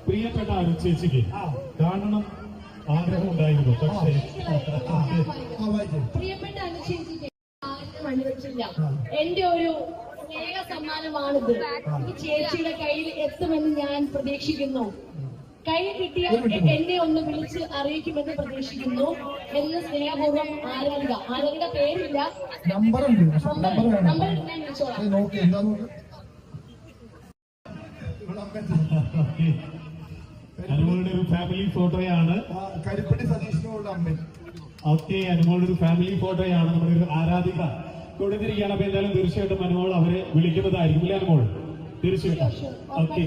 പ്രിയപ്പെട്ട അനുചേച്ചിക്ക് കാണണം ആഗ്രഹം ഉണ്ടായിരുന്നു. പക്ഷേ പ്രിയപ്പെട്ട അനുചേച്ചിക്ക് അനുവദിച്ചില്ല. എന്റെ ഒരു സ്നേഹ സമ്മാനമാണിത്. ഈ ചേച്ചിയുടെ കയ്യിൽ എത്തുമെന്ന് ഞാൻ പ്രതീക്ഷിക്കുന്നു. കൈ കിട്ടിയാൽ എന്നെ ഒന്ന് വിളിച്ച് അറിയിക്കുമെന്ന് പ്രതീക്ഷിക്കുന്നു എന്ന് സ്നേഹപൂർവ്വം ആരാധിക പേരില്ല, നമ്പർ ഞാൻ വിളിച്ചോളാം. അനുമോളുടെ ഒരു ഫാമിലി ഫോട്ടോയാണ്. കരിപ്പടി സതീഷിനോട് അമ്മ. ഓക്കെ, അനുമോളുടെ ഒരു ഫാമിലി ഫോട്ടോയാണ് നമ്മുടെ ഒരു ആരാധിക കൊടുത്തിരിക്കുകയാണ്. അപ്പൊ എന്തായാലും തീർച്ചയായിട്ടും അനുമോൾ അവരെ വിളിക്കുന്നതായിരിക്കും അല്ലേ അനുമോൾ? തീർച്ചയായിട്ടും. ഓക്കെ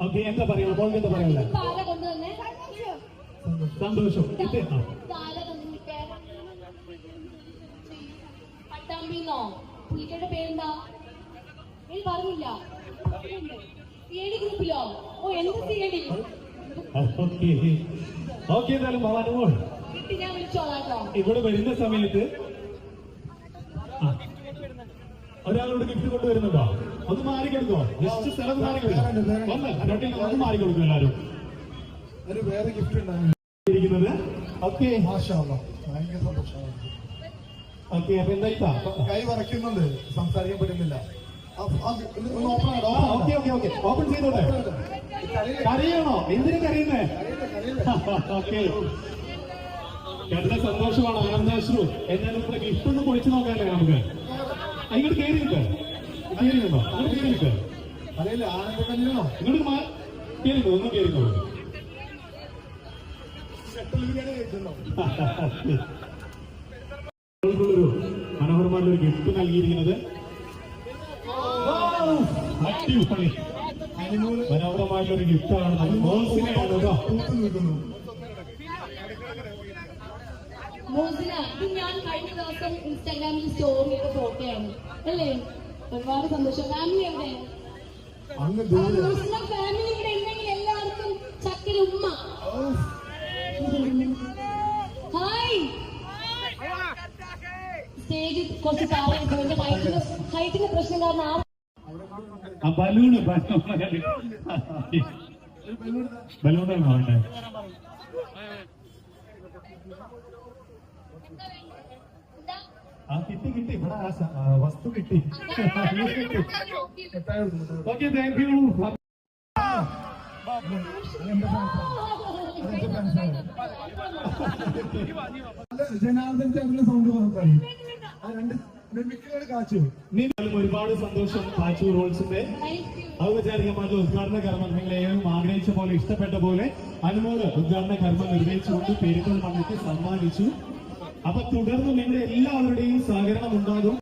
ഓക്കെ, എന്താ പറയാ മോൾക്ക്, എന്താ പറയാ? സന്തോഷം. പുള്ളിക്കയുടെ പേരെന്താ പറഞ്ഞില്ല. ഗ്രൂപ്പിലോ? ഓ എന്ത് സിഐഡി. ഓക്കെ, എന്തായാലും അനുമോൾ ഞാൻ വിളിച്ചോളാട്ടോ. ഇവിടെ വരുന്ന സമയത്ത് ഒരാളോട് ഗിഫ്റ്റ് കൊണ്ടുവരുന്നുണ്ടോ? ഒന്ന് മാറിക്കൊടുക്കോ. ജസ്റ്റ് സ്ഥലം മാറിക്കൊടുക്കും. ഒന്ന് മാറിക്കൊടുക്കും എല്ലാവരും. ഒരു വേറെ ഗിഫ്റ്റ് ഉണ്ടായിരുന്നു. ഓക്കെ, ഭയങ്കര സന്തോഷമാണ്. ഓക്കെ, അപ്പൊ എന്താ കൈ വറയ്ക്കുന്നുണ്ട്, സംസാരിക്കാൻ പറ്റുന്നില്ല. ഓക്കെ ഓക്കെ ഓക്കെ, ഓപ്പൺ ചെയ്തോട്ടെ. കരയണോ? എന്തിനു കരയുന്നേ? ഓക്കെ, എത്ര സന്തോഷമാണ്, ആനന്ദാശ്രു. എന്നാൽ നമ്മുടെ ഗിഫ്റ്റ് ഒന്ന് പൊളിച്ചു നോക്കാല്ലേ നമുക്ക്? ഇങ്ങോട്ട് കയറി നിൽക്കോ, കയറി നിന്നോ, ഇങ്ങോട്ട് കയറി നിൽക്കോ. അറിയില്ല, ആനന്ദോ ഇങ്ങോട്ട് കയറി നോ, ഒന്ന് കയറി നോ. ഒരു മനോഹരമായിട്ടുള്ള ഒരു ഗിഫ്റ്റ് നൽകിയിരിക്കുന്നത്. അടിപൊളി മനോഹരമായിട്ടുള്ള ഒരു ഗിഫ്റ്റാണ്. ഇത് ഞാൻ കഴിഞ്ഞ ദിവസം ഇൻസ്റ്റാഗ്രാമിൽ സ്റ്റോറി ചെയ്ത ഫോട്ടോയാണ് അല്ലേ? ഒരുപാട് സന്തോഷം. ഫാമിലി എവിടെ? ഫാമിലി ഇവിടെ ഉണ്ടെങ്കിൽ എല്ലാവർക്കും ചക്കര ഉമ്മ. ഹായ്. സ്റ്റേജിൽ കുറച്ച് താഴെ ഹൈറ്റിന്റെ പ്രശ്നം കാരണം ബലൂണാണോ വേണ്ടേ? കിട്ടി ഇവിടെ വസ്തു കിട്ടി. Okay, thank you. ജനാർദ്ദൻ ചേട്ടന്റെ സൗണ്ട് നോക്കാം. ഒരുപാട് സന്തോഷം. കാച്ചു റോൾസിന്റെ ഔപചാരികമായിട്ടുള്ള ഉദ്ഘാടന കർമ്മം നിങ്ങൾ ഏവരും ആഗ്രഹിച്ച പോലെ, ഇഷ്ടപ്പെട്ട പോലെ അനുമോദ് ഉദ്ഘാടന കർമ്മം നിർവഹിച്ചുകൊണ്ട് പെരിക്കൽ മണ്ണിക്ക് സമ്മാനിച്ചു. അപ്പൊ തുടർന്ന് നിങ്ങളുടെ എല്ലാവരുടെയും സഹകരണം ഉണ്ടാകും.